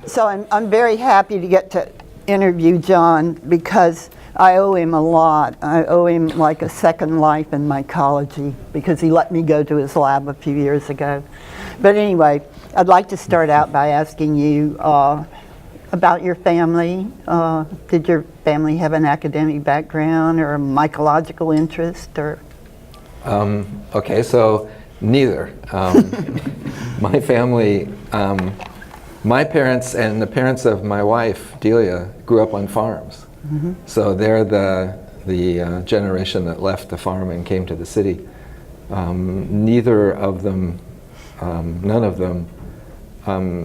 So I'm very happy to get to interview John because I owe him a lot. I owe him like a second life in mycology because he let me go to his lab a few years ago. But anyway, I'd like to start out by asking you about your family. Did your family have an academic background or a mycological interest? Or? Okay, so neither. My family, my parents and the parents of my wife, Delia, grew up on farms. Mm-hmm. So they're the generation that left the farm and came to the city. Neither of them, none of them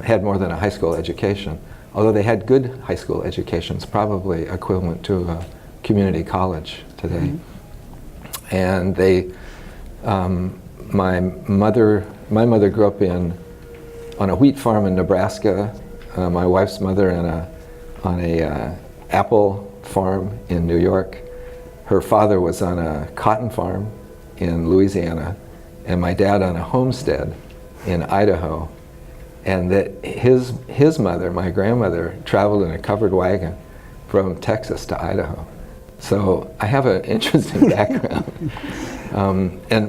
had more than a high school education. Although they had good high school educations, probably equivalent to a community college today. Mm-hmm. And they, my mother grew up on a wheat farm in Nebraska. My wife's mother on a apple farm in New York. Her father was on a cotton farm in Louisiana, and my dad on a homestead in Idaho. And that his mother, my grandmother, traveled in a covered wagon from Texas to Idaho. So I have an interesting background.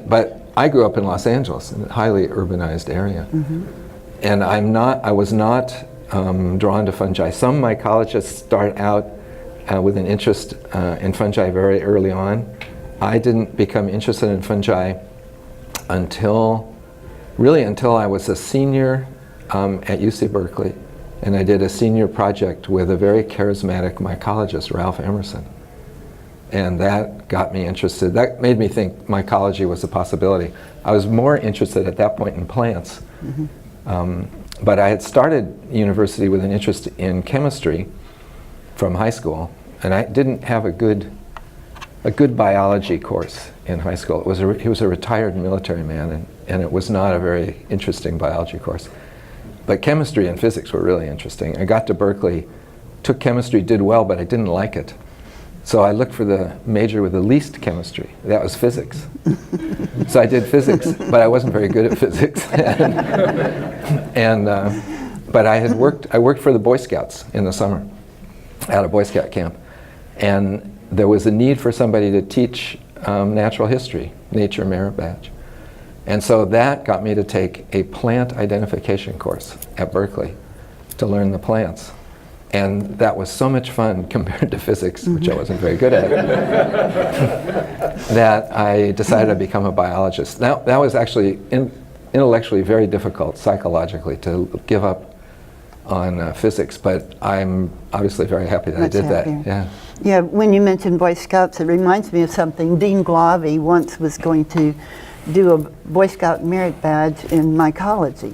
But I grew up in Los Angeles, in a highly urbanized area. Mm-hmm. And I was not drawn to fungi. Some mycologists start out with an interest in fungi very early on. I didn't become interested in fungi until I was a senior at UC Berkeley, and I did a senior project with a very charismatic mycologist, Ralph Emerson. And that got me interested. That made me think mycology was a possibility. I was more interested at that point in plants. Mm-hmm. But I had started university with an interest in chemistry from high school, and I didn't have a good biology course in high school. He was a retired military man, and it was not a very interesting biology course. But chemistry and physics were really interesting. I got to Berkeley, took chemistry, did well, but I didn't like it. So I looked for the major with the least chemistry. That was physics. So I did physics, but I wasn't very good at physics. But I worked for the Boy Scouts in the summer at a Boy Scout camp. And there was a need for somebody to teach natural history, nature merit badge. And so that got me to take a plant identification course at Berkeley to learn the plants. And that was so much fun compared to physics, which I wasn't very good at, that I decided to become a biologist. Now, that was actually intellectually very difficult, psychologically, to give up on physics, but I'm obviously very happy that I did that. Yeah. Yeah, when you mentioned Boy Scouts, it reminds me of something. Dean Glavy once was going to do a Boy Scout merit badge in mycology.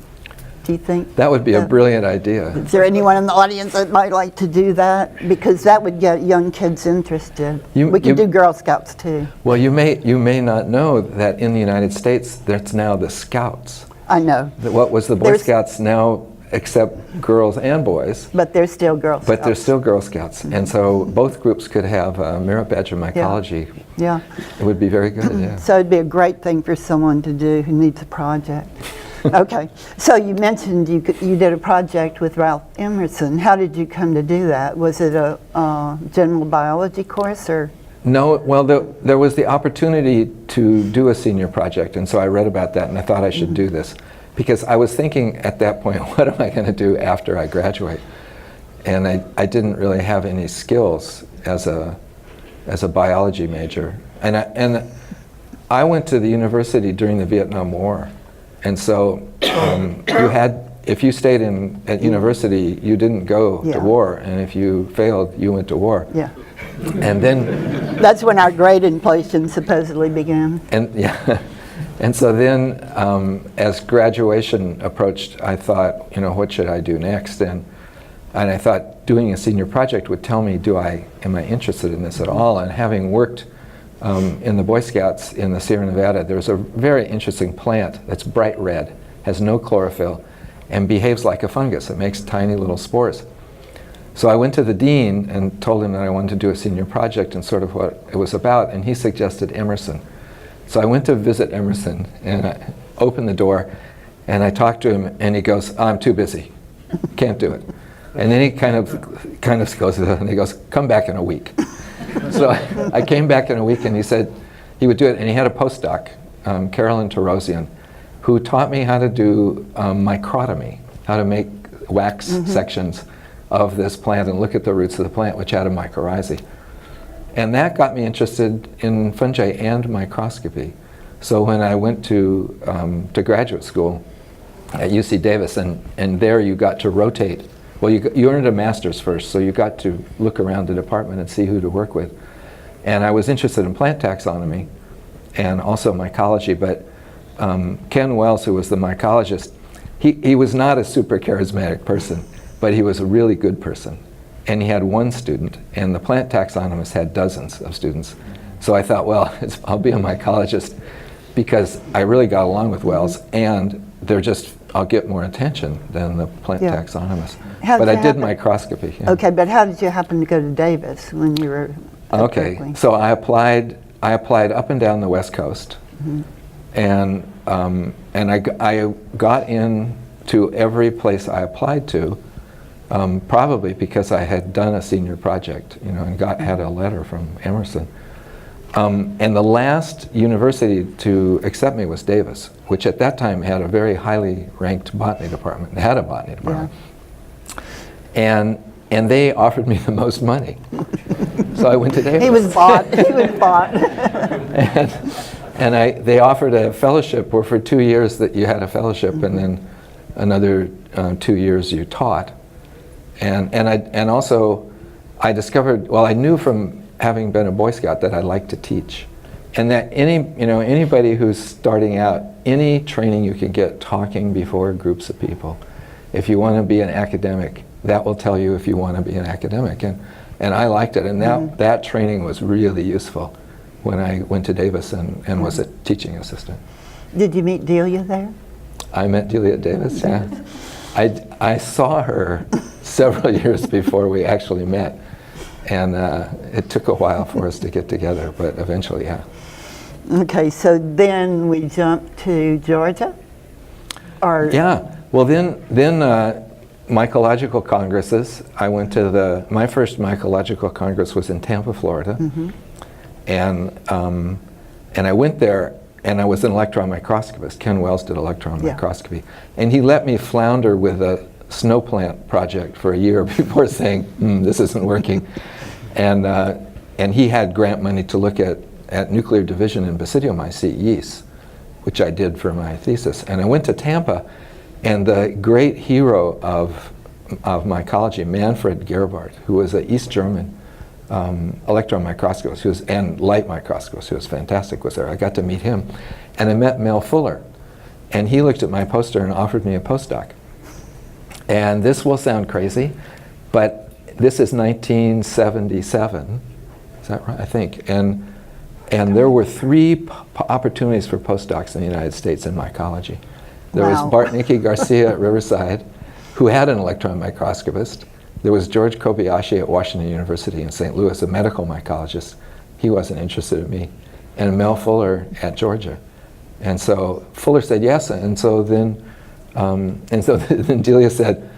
Do you think? That would be a brilliant idea. Is there anyone in the audience that might like to do that? Because that would get young kids interested. We can do Girl Scouts too. Well, you may not know that in the United States, there's now the Scouts. I know. What was the Boy Scouts now, except girls and boys. But they're still Girl Scouts. But they're still Girl Scouts. Mm-hmm. And so both groups could have a merit badge in mycology. Yeah. It would be very good, yeah. So it'd be a great thing for someone to do who needs a project. Okay, so you mentioned you did a project with Ralph Emerson. How did you come to do that? Was it a general biology course or? No, well, there was the opportunity to do a senior project, and so I read about that and I thought I should do this. Because I was thinking at that point, what am I going to do after I graduate? And I didn't really have any skills as a biology major. And I went to the university during the Vietnam War. And so if you stayed at university, you didn't go to war, and if you failed, you went to war. Yeah. And then that's when our grade inflation supposedly began. And so then, as graduation approached, I thought, what should I do next? And I thought doing a senior project would tell me, am I interested in this at all? And having worked in the Boy Scouts in the Sierra Nevada, there's a very interesting plant that's bright red, has no chlorophyll, and behaves like a fungus. It makes tiny little spores. So I went to the dean and told him that I wanted to do a senior project and sort of what it was about, and he suggested Emerson. So I went to visit Emerson, and I opened the door, and I talked to him, and he goes, I'm too busy, can't do it. And then he kind of goes, and he goes, come back in a week. So I came back in a week, and he said he would do it, and he had a postdoc, Carolyn Tarosian, who taught me how to do mycology, how to make wax sections of this plant and look at the roots of the plant, which had a mycorrhizae. And that got me interested in fungi and microscopy. So when I went to graduate school at UC Davis, and there you got to rotate. Well, you earned a master's first, so you got to look around the department and see who to work with. And I was interested in plant taxonomy and also mycology, but Ken Wells, who was the mycologist, he was not a super charismatic person, but he was a really good person. And he had one student, and the plant taxonomist had dozens of students. So I thought, well, I'll be a mycologist because I really got along with Wells, and I'll get more attention than the plant taxonomist. But I did microscopy. Yeah. Okay, but how did you happen to go to Davis when you were at Berkeley? So I applied up and down the West Coast, and I got in to every place I applied to, probably because I had done a senior project, and had a letter from Emerson. And the last university to accept me was Davis, which at that time had a very highly ranked botany department. It had a botany department. Yeah. And they offered me the most money. So I went to Davis. He was bought. They offered a fellowship where for 2 years that you had a fellowship, and then another 2 years you taught. And also I discovered, well, I knew from having been a Boy Scout that I like to teach, and that anybody who's starting out, any training you can get talking before groups of people, if you want to be an academic, that will tell you if you want to be an academic, and I liked it, and that training was really useful when I went to Davis and was a teaching assistant. Did you meet Delia there? I met Delia at Davis. Yeah, I saw her several years before we actually met. And it took a while for us to get together, but eventually, yeah. Okay, so then we jumped to Georgia? Yeah, well then mycological congresses. I went to my first mycological congress was in Tampa, Florida. And I went there, and I was an electron microscopist. Ken Wells did electron microscopy. And he let me flounder with a snow plant project for a year before saying, this isn't working. And he had grant money to look at nuclear division in basidiomycete yeasts, which I did for my thesis. And I went to Tampa, and the great hero of mycology, Manfred Gerhardt, who was an East German electron microscopist and light microscopist, who was fantastic, was there. I got to meet him. And I met Mel Fuller. And he looked at my poster and offered me a postdoc. And this will sound crazy, but this is 1977, is that right? I think. And there were 3 opportunities for postdocs in the United States in mycology. There was Bartnicki Garcia at Riverside, who had an electron microscopist. There was George Kobayashi at Washington University in St. Louis, a medical mycologist. He wasn't interested in me. And Mel Fuller at Georgia. And so Fuller said yes, and so then Delia said,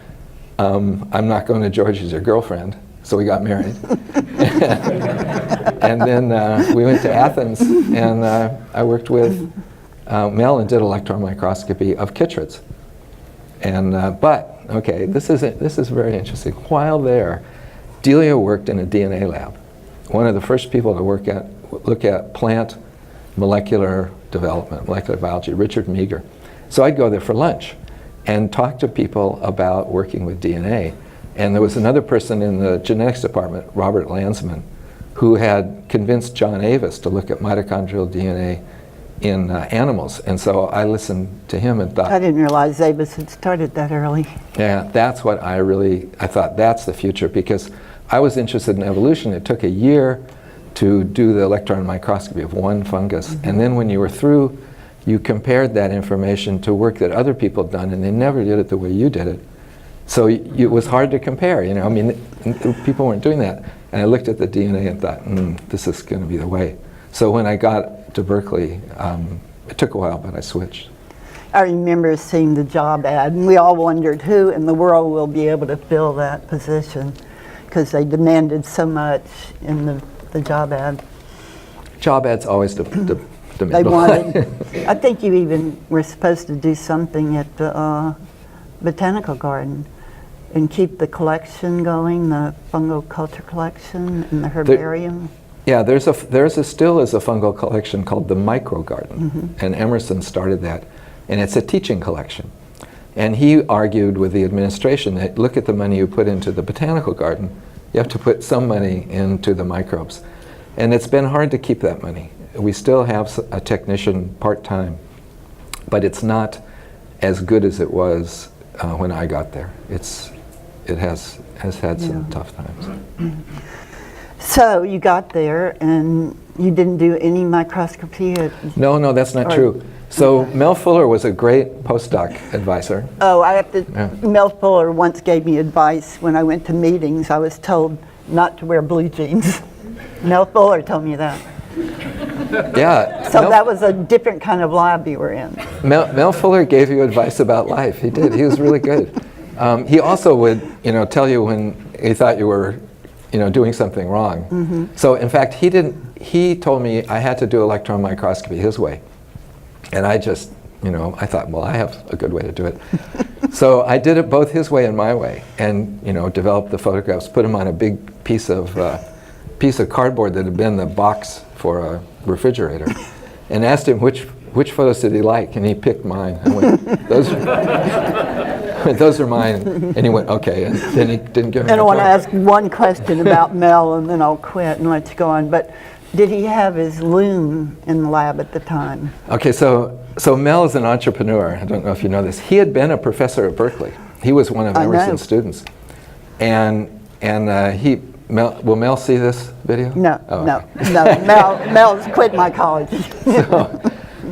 I'm not going to Georgia as your girlfriend, so we got married. And then we went to Athens, and I worked with Mel and did electron microscopy of chytrids. And this is very interesting. While there, Delia worked in a DNA lab. One of the first people to look at plant molecular development, molecular biology, Richard Meager. So I'd go there for lunch and talk to people about working with DNA. And there was another person in the genetics department, Robert Landsman, who had convinced John Avis to look at mitochondrial DNA in animals. And so I listened to him and thought, I didn't realize Avis had started that early. Yeah, that's what I thought that's the future, because I was interested in evolution. It took a year to do the electron microscopy of one fungus. And then when you were through, you compared that information to work that other people had done, and they never did it the way you did it. So it was hard to compare, I mean, people weren't doing that. And I looked at the DNA and thought, this is going to be the way. So when I got to Berkeley, it took a while, but I switched. I remember seeing the job ad, and we all wondered who in the world will be able to fill that position, because they demanded so much in the job ad. Job ads always the They middle. wanted, I think you even were supposed to do something at the botanical garden and keep the collection going, the fungal culture collection and the herbarium. Yeah, there still is a fungal collection called the Micro Garden, and Emerson started that, and it's a teaching collection. And he argued with the administration that look at the money you put into the botanical garden, you have to put some money into the microbes. And it's been hard to keep that money. We still have a technician part-time, but it's not as good as it was when I got there. It has had some tough times. So you got there and you didn't do any microscopy? No, that's not true. So Mel Fuller was a great postdoc advisor. Oh, I have to, Mel Fuller once gave me advice when I went to meetings. I was told not to wear blue jeans. Mel Fuller told me that. Yeah. So that was a different kind of lab you were in. Mel Fuller gave you advice about life. He did. He was really good. He also would, tell you when he thought you were, doing something wrong. So in fact, he told me I had to do electron microscopy his way. And I just, I thought, well, I have a good way to do it. So I did it both his way and my way, and developed the photographs, put them on a big piece of cardboard that had been the box for a refrigerator, and asked him which photos did he like, and he picked mine. I went, those are mine, and he went, okay, and then he didn't give me. And I want to ask one question about Mel, and then I'll quit and let you go on. But did he have his loom in the lab at the time? Okay, so Mel is an entrepreneur. I don't know if you know this. He had been a professor at Berkeley. He was one of Emerson's students, and will Mel see this video? No, oh, no, okay. no. Mel's quit mycology.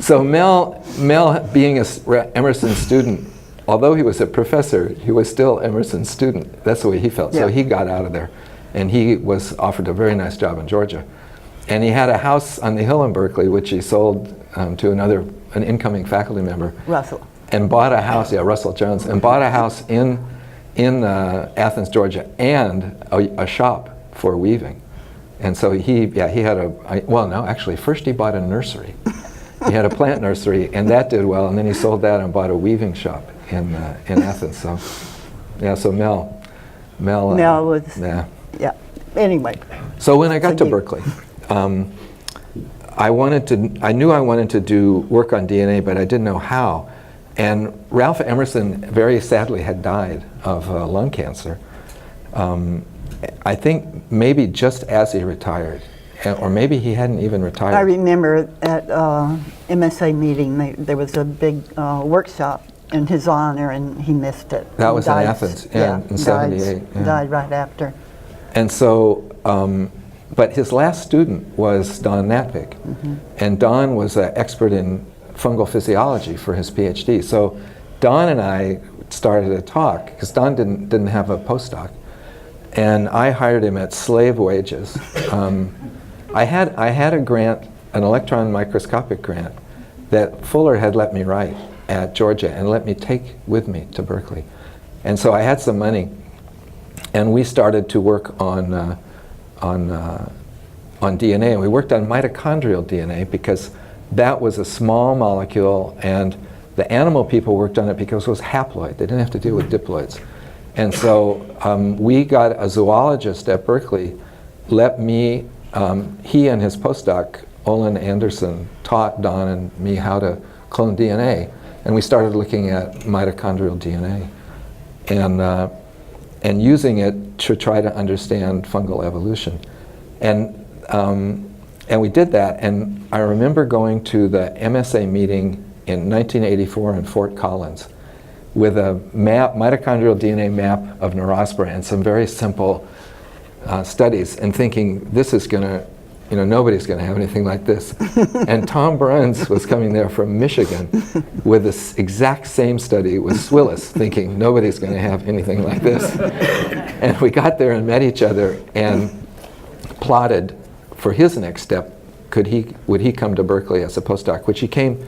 So Mel, being a Emerson student, although he was a professor, he was still Emerson's student. That's the way he felt. Yeah. So he got out of there, and he was offered a very nice job in Georgia. And he had a house on the hill in Berkeley, which he sold to an incoming faculty member. Russell. And bought a house, Russell Jones, and bought a house in Athens, Georgia, and a shop for weaving. And so he had first he bought a nursery. He had a plant nursery, and that did well, and then he sold that and bought a weaving shop in Athens. So Mel was, yeah. Anyway. So when I got to Berkeley, I knew I wanted to do work on DNA, but I didn't know how. And Ralph Emerson very sadly had died of lung cancer. I think maybe just as he retired, or maybe he hadn't even retired. I remember at MSA meeting, there was a big workshop in his honor, and he missed it. That was in Athens, in '78. Died right after. And so, but his last student was Don Natvik, and Don was an expert in fungal physiology for his PhD. So Don and I started a talk, because Don didn't have a postdoc, and I hired him at slave wages. I had a grant, an electron microscopic grant, that Fuller had let me write at Georgia and let me take with me to Berkeley. And so I had some money, and we started to work on DNA, and we worked on mitochondrial DNA because that was a small molecule, and the animal people worked on it because it was haploid. They didn't have to deal with diploids. And so we got a zoologist at Berkeley, let me, he and his postdoc, Olin Anderson, taught Don and me how to clone DNA, and we started looking at mitochondrial DNA and using it to try to understand fungal evolution. And we did that, and I remember going to the MSA meeting in 1984 in Fort Collins with a map, mitochondrial DNA map of Neurospora and some very simple studies, and thinking, this is gonna, nobody's gonna have anything like this. And Tom Bruns was coming there from Michigan with this exact same study with Swillis, thinking nobody's gonna have anything like this. And we got there and met each other and plotted for his next step, would he come to Berkeley as a postdoc, which he came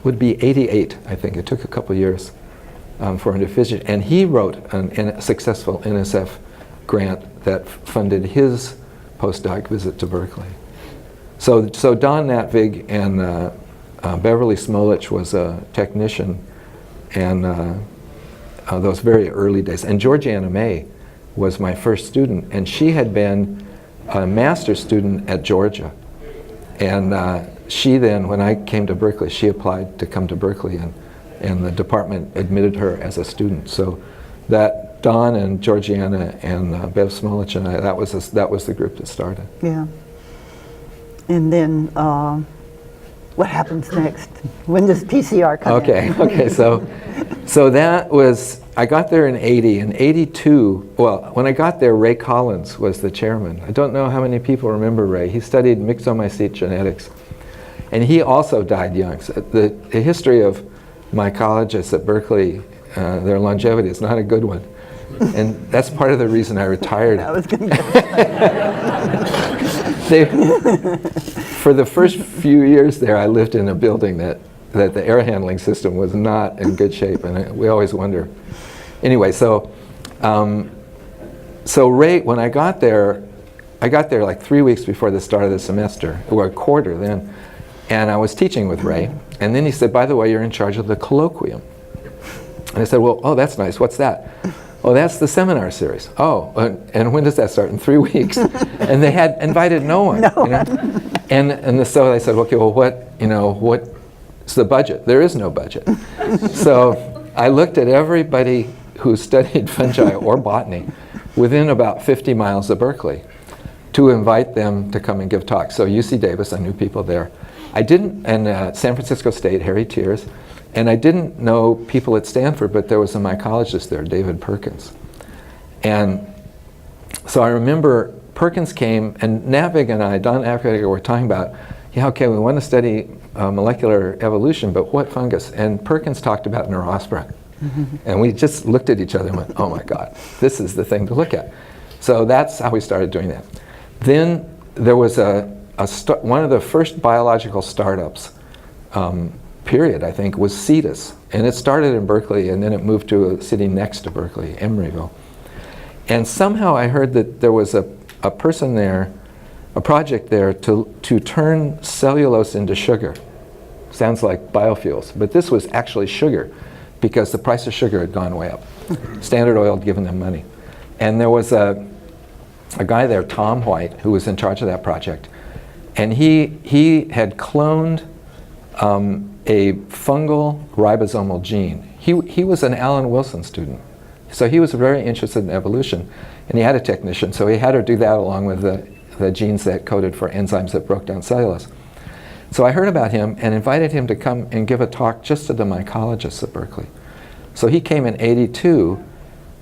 would be 88, I think. It took a couple years for him to finish it. And he wrote a successful NSF grant that funded his postdoc visit to Berkeley. So Don Natvig and Beverly Smolich was a technician, and those very early days. And Georgiana May was my first student, and she had been a master's student at Georgia. And she then, when I came to Berkeley, she applied to come to Berkeley, and the department admitted her as a student. So that Don and Georgiana and Bev Smolich and I, that was the group that started. Yeah. And then what happens next? When does PCR come in? Okay, so that was, I got there in 80. In 82, well, when I got there, Ray Collins was the chairman. I don't know how many people remember Ray. He studied myxomycete genetics. And he also died young. So the history of mycologists at Berkeley, their longevity is not a good one. And that's part of the reason I retired. I was going to For the first few years there, I lived in a building that the air handling system was not in good shape, and we always wonder. Anyway, so Ray, when I got there like 3 weeks before the start of the semester, or a quarter then, and I was teaching with Ray, and then he said, by the way, you're in charge of the colloquium. And I said, well, oh, that's nice, what's that? Oh, that's the seminar series. Oh, and when does that start? In 3 weeks. And they had invited no one. No. You know? And so I said, okay, well, what's the budget? There is no budget. So I looked at everybody who studied fungi or botany within about 50 miles of Berkeley to invite them to come and give talks. So UC Davis, I knew people there. I didn't, and San Francisco State, Harry Tiers. And I didn't know people at Stanford, but there was a mycologist there, David Perkins. And so I remember Perkins came, and Natvig and I, Don Natvig, were talking about, yeah, okay, we want to study molecular evolution, but what fungus? And Perkins talked about Neurospora. And we just looked at each other and went, oh my God, this is the thing to look at. So that's how we started doing that. Then there was one of the first biological startups, period, I think, was Cetus. And it started in Berkeley, and then it moved to a city next to Berkeley, Emeryville. And somehow I heard that there was a person there, a project there to turn cellulose into sugar. Sounds like biofuels, but this was actually sugar because the price of sugar had gone way up. Standard Oil had given them money. And there was a guy there, Tom White, who was in charge of that project. And he had cloned a fungal ribosomal gene. He was an Alan Wilson student. So he was very interested in evolution, and he had a technician, so he had her do that along with the genes that coded for enzymes that broke down cellulose. So I heard about him and invited him to come and give a talk just to the mycologists at Berkeley. So he came in 82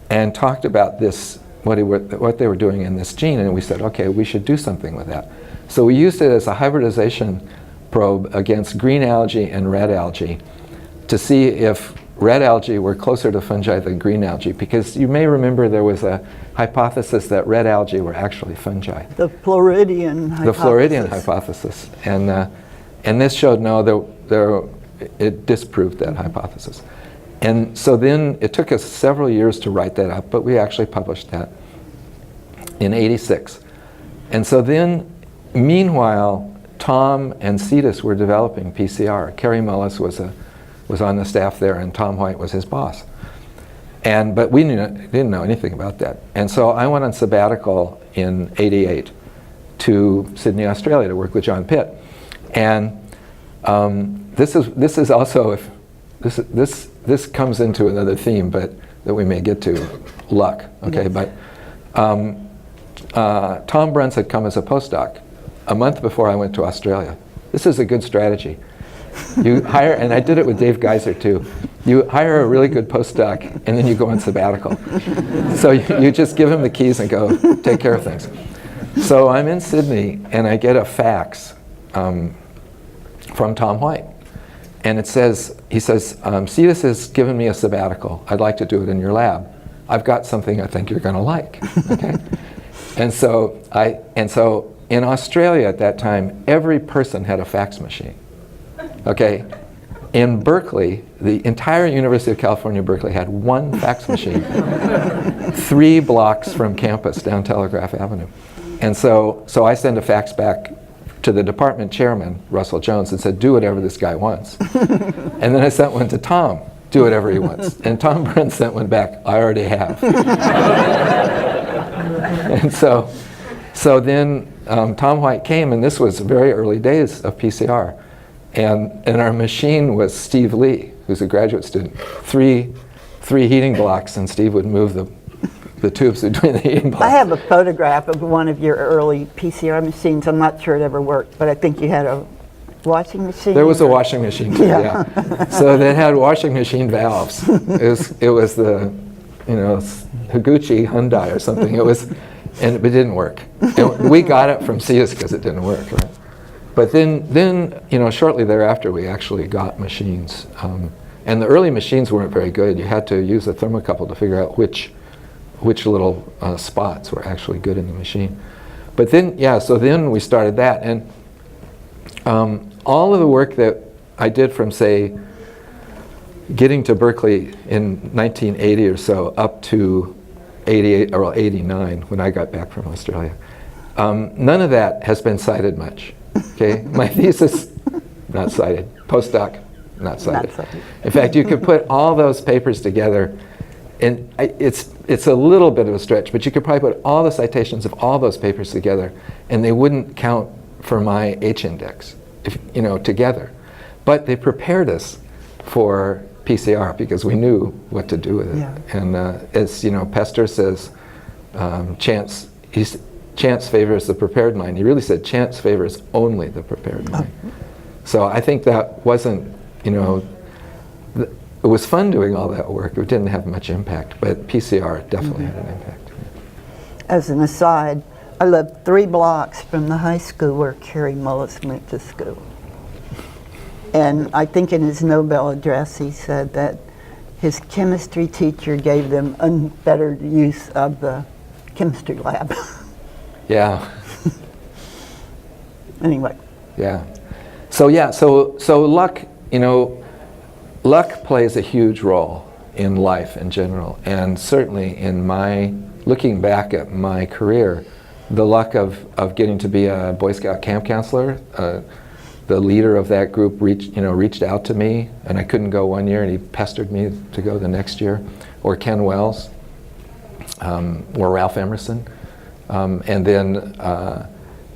and talked about this, what they were doing in this gene, and we said, okay, we should do something with that. So we used it as a hybridization probe against green algae and red algae to see if red algae were closer to fungi than green algae, because you may remember there was a hypothesis that red algae were actually fungi. The Floridian hypothesis. The Floridian hypothesis. And this showed it disproved that hypothesis. And so then it took us several years to write that up, but we actually published that in 86. And so then, meanwhile, Tom and Cetus were developing PCR. Kerry Mullis was on the staff there, and Tom White was his boss. But we didn't know anything about that. And so I went on sabbatical in 88 to Sydney, Australia, to work with John Pitt. And this is also, this comes into another theme, but that we may get to, luck. Okay, yes. But Tom Bruns had come as a postdoc a month before I went to Australia. This is a good strategy. You hire, and I did it with Dave Geiser too. You hire a really good postdoc, and then you go on sabbatical. So you just give him the keys and go take care of things. So I'm in Sydney, and I get a fax from Tom White. And he says, Cetus has given me a sabbatical. I'd like to do it in your lab. I've got something I think you're going to like. Okay? And so in Australia at that time, every person had a fax machine. Okay? in Berkeley, the entire University of California, Berkeley had one fax machine, 3 blocks from campus down Telegraph Avenue. And so I sent a fax back to the department chairman, Russell Jones, and said, do whatever this guy wants. And then I sent one to Tom, do whatever he wants. And Tom Brent sent one back, I already have. And so then Tom White came, and this was very early days of PCR. And our machine was Steve Lee, who's a graduate student. Three heating blocks, and Steve would move the tubes between the heating blocks. I have a photograph of one of your early PCR machines. I'm not sure it ever worked, but I think you had a washing machine. There was a washing machine too, yeah. So they had washing machine valves. It was the, Higuchi Hyundai or something. And it didn't work. And we got it from Sears because it didn't work, right? But then shortly thereafter, we actually got machines. And the early machines weren't very good. You had to use a thermocouple to figure out which little spots were actually good in the machine. But then, so then we started that. And all of the work that I did from, say, getting to Berkeley in 1980 or so up to 88 or 89 when I got back from Australia, none of that has been cited much. Okay, my thesis, not cited. Postdoc, not cited. In fact, you could put all those papers together, and it's a little bit of a stretch, but you could probably put all the citations of all those papers together, and they wouldn't count for my H-index, together. But they prepared us for PCR because we knew what to do with it. Yeah. And as Pester says, chance favors the prepared mind. He really said chance favors only the prepared mind. So I think that wasn't, it was fun doing all that work. It didn't have much impact, but PCR definitely had an impact. As an aside, I lived 3 blocks from the high school where Carrie Mullis went to school. And I think in his Nobel address he said that his chemistry teacher gave them unfettered use of the chemistry lab. Yeah. Anyway. Yeah. So luck, luck plays a huge role in life in general, and certainly in looking back at my career, the luck of getting to be a Boy Scout camp counselor. The leader of that group reached out to me, and I couldn't go one year, and he pestered me to go the next year. Or Ken Wells, or Ralph Emerson. And then, the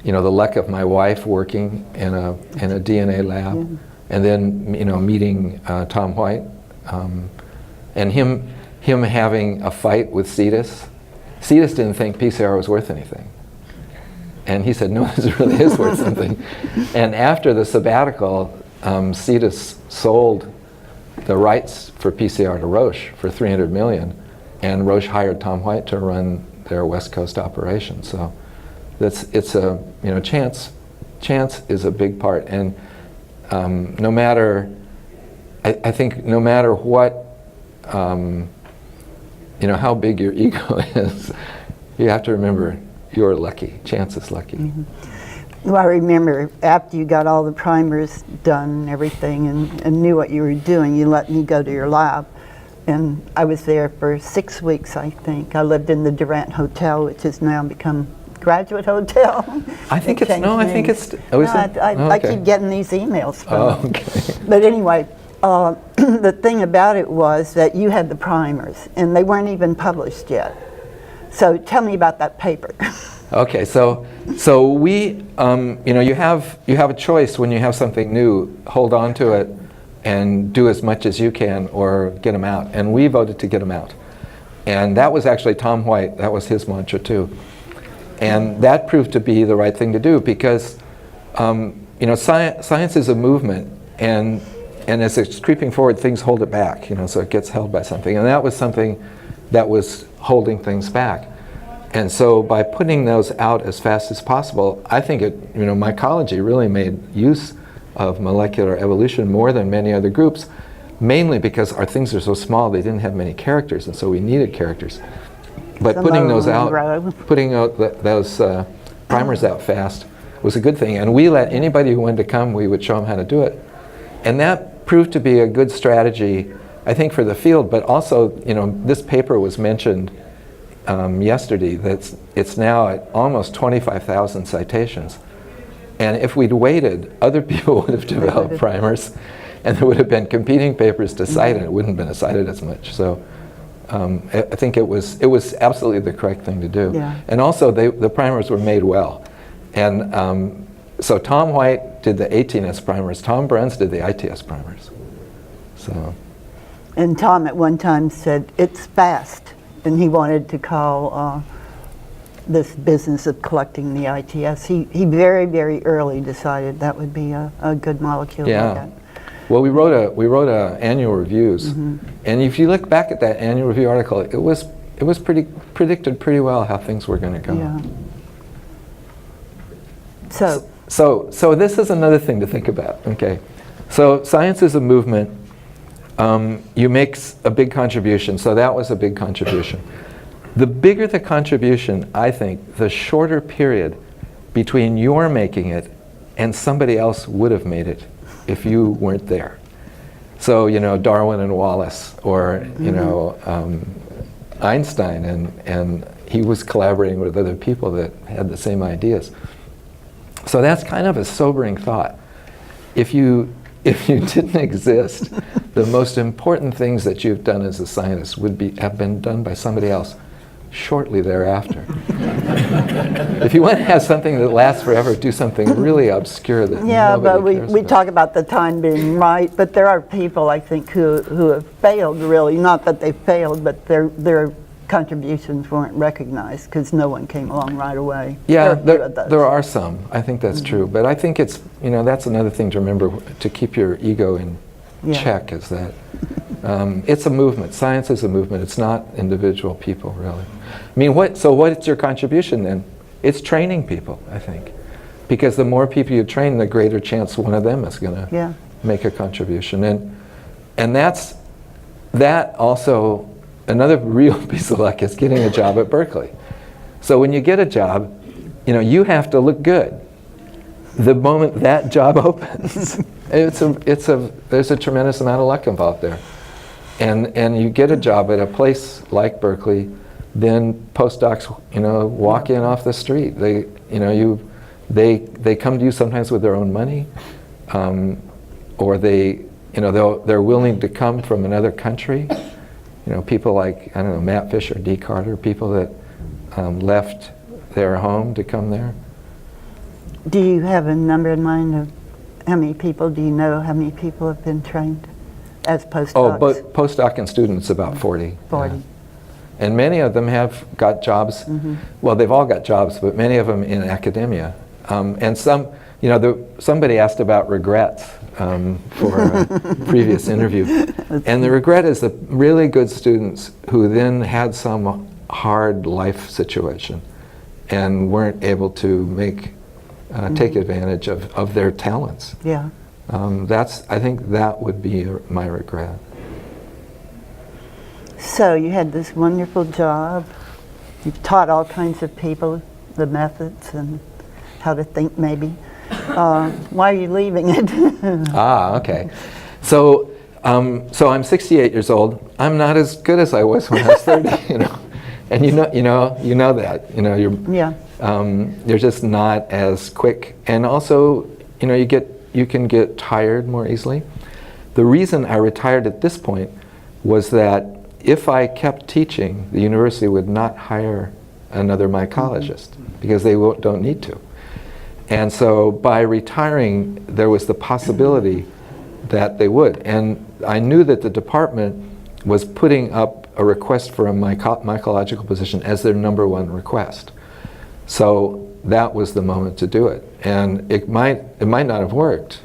luck of my wife working in a DNA lab, and then, meeting Tom White, and him having a fight with Cetus. Cetus didn't think PCR was worth anything. And he said, no, this really is worth something. And after the sabbatical, Cetus sold the rights for PCR to Roche for $300 million, and Roche hired Tom White to run their West Coast operation. So it's a chance is a big part, and no matter what how big your ego is, you have to remember you're lucky. Chance is lucky. Mm-hmm. Well, I remember after you got all the primers done and everything and knew what you were doing, you let me go to your lab. And I was there for 6 weeks, I think. I lived in the Durant Hotel, which has now become Graduate Hotel. I think I keep getting these emails from them. Okay. But anyway, the thing about it was that you had the primers, and they weren't even published yet. So tell me about that paper. Okay, so we, you have a choice when you have something new. Hold on to it and do as much as you can, or get them out. And we voted to get them out. And that was actually Tom White. That was his mantra too. And that proved to be the right thing to do because, science is a movement, and as it's creeping forward, things hold it back. So it gets held by something. And that was something that was holding things back. And so by putting those out as fast as possible, I think Mycology really made use of molecular evolution more than many other groups, mainly because our things are so small, they didn't have many characters, and so we needed characters. But putting those out, those primers out fast was a good thing. And we let anybody who wanted to come, we would show them how to do it. And that proved to be a good strategy, I think, for the field, but also, you know, this paper was mentioned yesterday, that it's now at almost 25,000 citations. And if we'd waited, other people would have developed primers, and there would have been competing papers to cite, and it wouldn't have been cited as much. So I think it was absolutely the correct thing to do. Yeah. And also, the primers were made well. And so Tom White did the 18S primers. Tom Bruns did the ITS primers. So. And Tom at one time said, it's fast. And he wanted to call this business of collecting the ITS. He very, very early decided that would be a good molecule. Yeah. Like that. Well, we wrote a annual reviews, and if you look back at that annual review article, it was predicted pretty well how things were going to go. Yeah. So this is another thing to think about. Okay, so science is a movement. You make a big contribution, so that was a big contribution. The bigger the contribution, I think, the shorter period between your making it and somebody else would have made it if you weren't there. So, you know, Darwin and Wallace, or, you know, Einstein, and he was collaborating with other people that had the same ideas. So that's kind of a sobering thought. If you didn't exist, the most important things that you've done as a scientist would have been done by somebody else shortly thereafter. If you want to have something that lasts forever, do something really obscure that nobody cares we about. talk about the time being right, but there are people, I think, who have failed, really. Not that they failed, but their contributions weren't recognized because no one came along right away. Yeah, there are some. I think that's true. But I think it's, you know, that's another thing to remember, to keep your ego in check, is that it's a movement. Science is a movement. It's not individual people, really. I mean, what's your contribution then? It's training people, I think. Because the more people you train, the greater chance one of them is going to make a contribution. And that also, another real piece of luck is getting a job at Berkeley. So when you get a job, you know, you have to look good. The moment that job opens, there's a tremendous amount of luck involved there. And you get a job at a place like Berkeley, then postdocs, you know, walk in off the street. They come to you sometimes with their own money, or they're willing to come from another country. You know, people like, I don't know, Matt Fisher, D. Carter, people that left their home to come there. Do you have a number in mind of how many people? Do you know how many people have been trained as postdocs? Oh, but postdoc and students, about 40. 40. Yeah. And many of them have got jobs. Well, they've all got jobs, but many of them in academia. And some, you know, somebody asked about regrets for a previous interview. And the regret is the really good students who then had some hard life situation and weren't able to take advantage of their talents. Yeah. I think that would be my regret. So you had this wonderful job. You've taught all kinds of people the methods and how to think, maybe. Why are you leaving it? Okay. So I'm 68 years old. I'm not as good as I was when I was 30. You know, and you know that. You know, you're just not as quick, and also, you know, you can get tired more easily. The reason I retired at this point was that if I kept teaching, the university would not hire another mycologist because they don't need to. And so by retiring, there was the possibility that they would. And I knew that the department was putting up a request for a mycological position as their #1 request. So that was the moment to do it. And it might not have worked,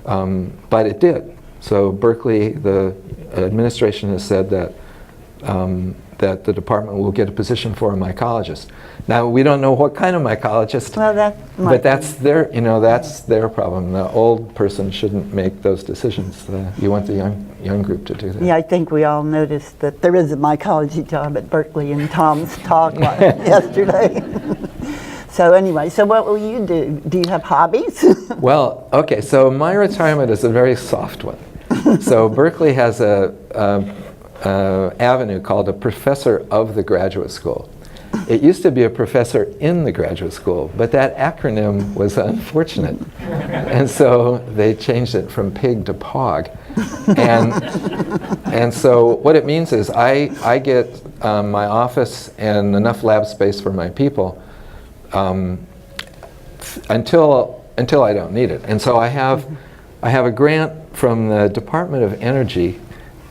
but it did. So Berkeley, the administration has said that that the department will get a position for a mycologist. Now we don't know what kind of mycologist, but that's their problem. The old person shouldn't make those decisions. You want the young group to do that. Yeah, I think we all noticed that there is a mycology job at Berkeley in Tom's talk yesterday. So anyway, so what will you do? Do you have hobbies? Well, okay, so my retirement is a very soft one. So Berkeley has a avenue called a professor of the graduate school. It used to be a professor in the graduate school, but that acronym was unfortunate. And so they changed it from PIG to POG. And so what it means is I get my office and enough lab space for my people until I don't need it. And so I have a grant from the Department of Energy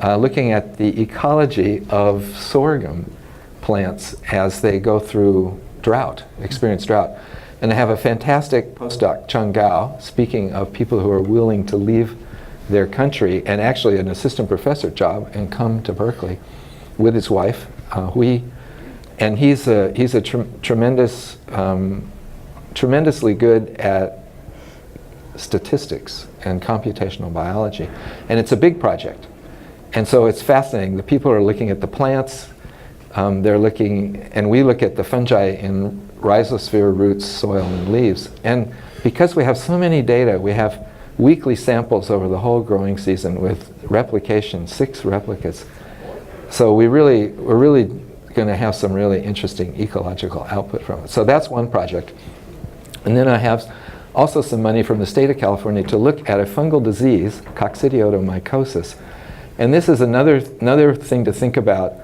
looking at the ecology of sorghum plants as they go through experience drought. And I have a fantastic postdoc, Chung Gao, speaking of people who are willing to leave their country, and actually an assistant professor job, and come to Berkeley with his wife, and he's a tremendously good at statistics and computational biology, and it's a big project. And so it's fascinating. The people are looking at the plants, they're looking, and we look at the fungi in rhizosphere, roots, soil, and leaves. And because we have so many data, we have weekly samples over the whole growing season with replication, 6 replicas. So we're really going to have some really interesting ecological output from it. So that's one project. And then I have also some money from the state of California to look at a fungal disease, coccidioidomycosis. And this is another thing to think about.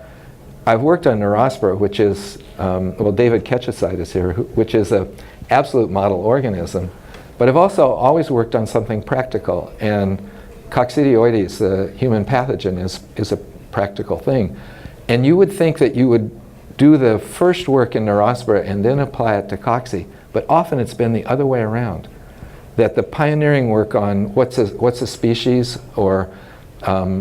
I've worked on Neurospora, which is, David Ketcheside is here, which is an absolute model organism. But I've also always worked on something practical, and coccidioides, the human pathogen, is a practical thing. And you would think that you would do the first work in Neurospora and then apply it to cocci, but often it's been the other way around. That the pioneering work on what's a species, or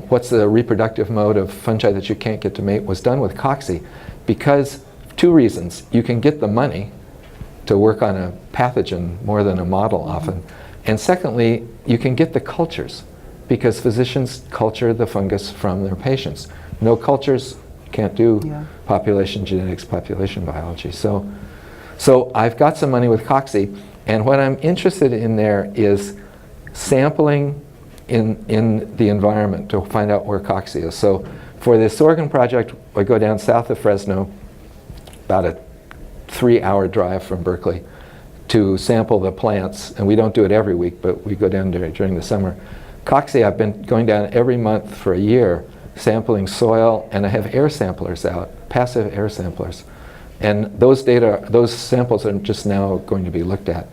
what's the reproductive mode of fungi that you can't get to mate, was done with cocci, because 2 reasons. You can get the money to work on a pathogen more than a model often. And secondly, you can get the cultures, because physicians culture the fungus from their patients. No cultures, can't do population genetics, population biology. So I've got some money with cocci, and what I'm interested in there is sampling in the environment to find out where cocci is. So for this sorghum project, I go down south of Fresno, about a 3-hour drive from Berkeley, to sample the plants. And we don't do it every week, but we go down during the summer. Cocci, I've been going down every month for a year, sampling soil, and I have air samplers out, passive air samplers. And those samples are just now going to be looked at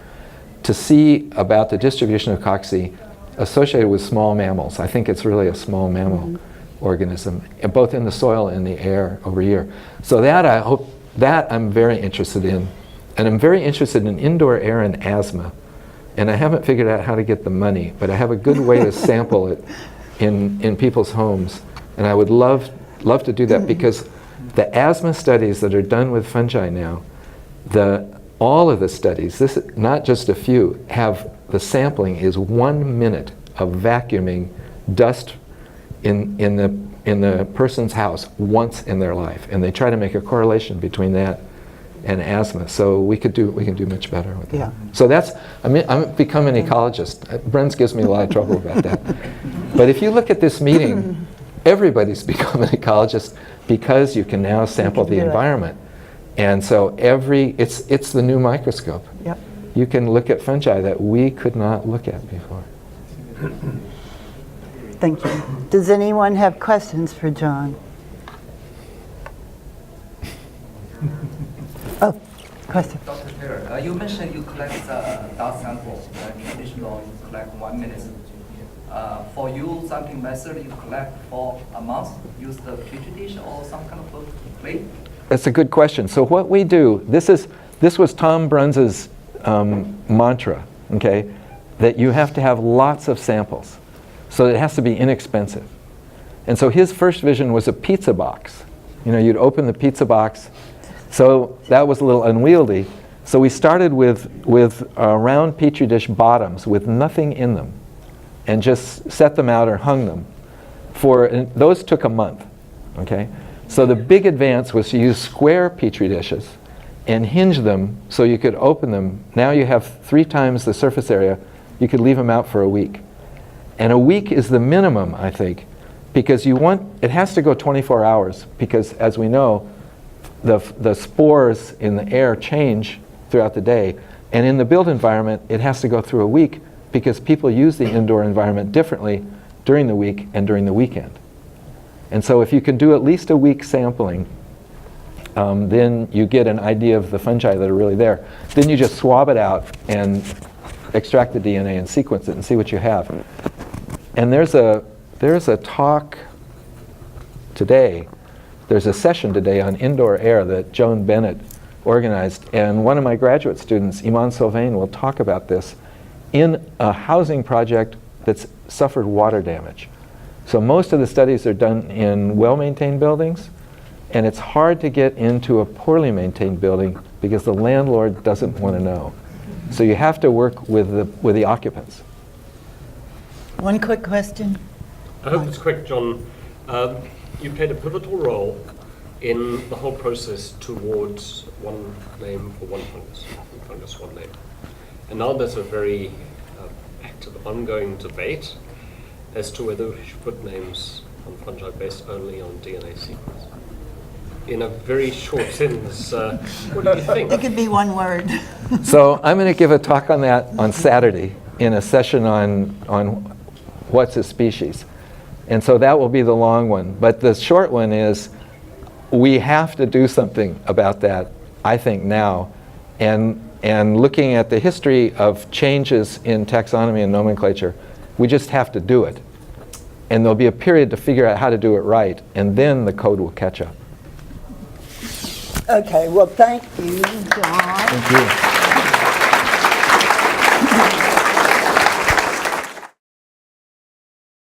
to see about the distribution of cocci associated with small mammals. I think it's really a small mammal organism, both in the soil and the air over here. So that I'm very interested in. And I'm very interested in indoor air and asthma. And I haven't figured out how to get the money, but I have a good way to sample it in people's homes. And I would love to do that, because the asthma studies that are done with fungi now, all of the studies, not just a few, have the sampling is 1 minute of vacuuming dust in the person's house once in their life, and they try to make a correlation between that and asthma. So we can do much better with that. Yeah. So I'm become an ecologist. Brens gives me a lot of trouble about that. But if you look at this meeting, everybody's become an ecologist, because you can now sample the environment. And so it's the new microscope. Yep. You can look at fungi that we could not look at before. Thank you. Does anyone have questions for John? Oh, question. Dr. Taylor, you mentioned you collect dust samples. Traditional, you collect 1 minute. For you, sampling method, you collect for a month, use the petri dish or some kind of a plate? That's a good question. So what we do, this was Tom Bruns's mantra, okay, that you have to have lots of samples. So it has to be inexpensive. And so his first vision was a pizza box. You know, you'd open the pizza box. So that was a little unwieldy. So we started with round petri dish bottoms with nothing in them, and just set them out or hung them. And those took a month, okay? So the big advance was to use square petri dishes and hinge them so you could open them. Now you have 3 times the surface area. You could leave them out for a week. And a week is the minimum, I think, because it has to go 24 hours, because as we know, the spores in the air change throughout the day. And in the built environment, it has to go through a week, because people use the indoor environment differently during the week and during the weekend. And so if you can do at least a week sampling, then you get an idea of the fungi that are really there. Then you just swab it out and extract the DNA and sequence it and see what you have. And there's a talk today, there's a session today on indoor air that Joan Bennett organized, and one of my graduate students, Iman Sylvain, will talk about this in a housing project that's suffered water damage. So most of the studies are done in well-maintained buildings, and it's hard to get into a poorly maintained building because the landlord doesn't want to know. So you have to work with the occupants. One quick question. I hope it's quick, John. You played a pivotal role in the whole process towards one name for one fungus, one name. And now there's a very active, ongoing debate as to whether we should put names on fungi based only on DNA sequence. In a very short sentence, what do you think? It could be one word. So I'm going to give a talk on that on Saturday in a session on what's a species. And so that will be the long one. But the short one is, we have to do something about that, I think, now. And looking at the history of changes in taxonomy and nomenclature, we just have to do it. And there'll be a period to figure out how to do it right, and then the code will catch up. Okay, well, thank you, John. Thank you.